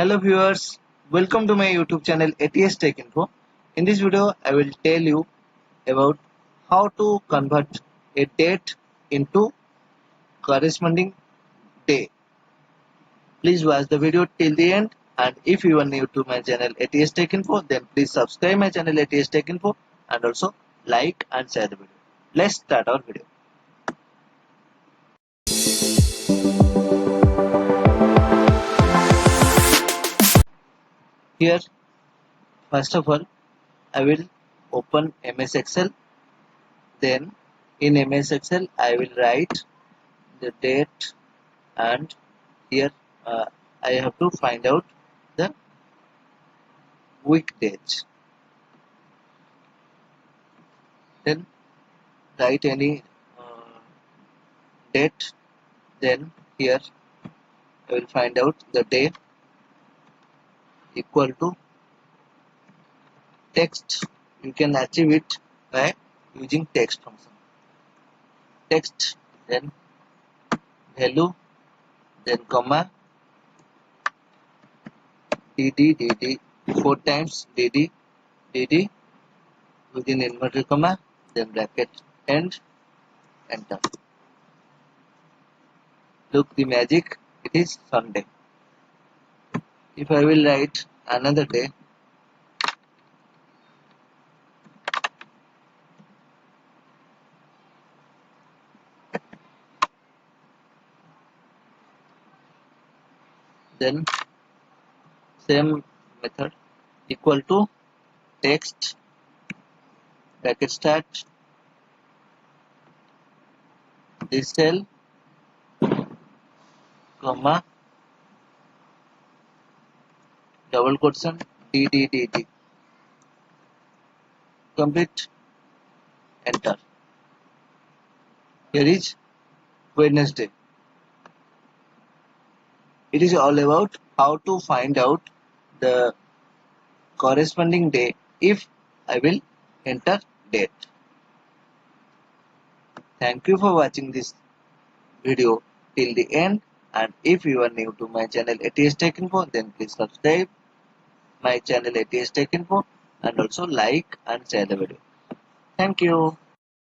Hello viewers, welcome to my YouTube channel ATS Tech Info. In this video, I will tell you about how to convert a date into corresponding day. Please watch the video till the end, and if you are new to my channel ATS Tech Info, then please subscribe my channel ATS Tech Info and also like and share the video. Let's start our video. Here, first of all, I will open MS Excel. Then in MS Excel, I will write the date, and here I have to find out the week date. Then write any date. Then here I will find out the day equal to text. You can achieve it by using text function. Text, then value, then comma, dd, 4 times dd within inverted comma, then bracket, end, enter. Look, the magic, it is Sunday. If I will write another day, then same method, equal to text, bracket start, this cell, comma, double quotation, dd, complete, enter. Here is Wednesday. It is all about how to find out the corresponding day if I will enter date. Thank you for watching this video till the end, and if you are new to my channel ATS Tech Info, then please subscribe my channel ATS Tech Info and also like and share the video. Thank you.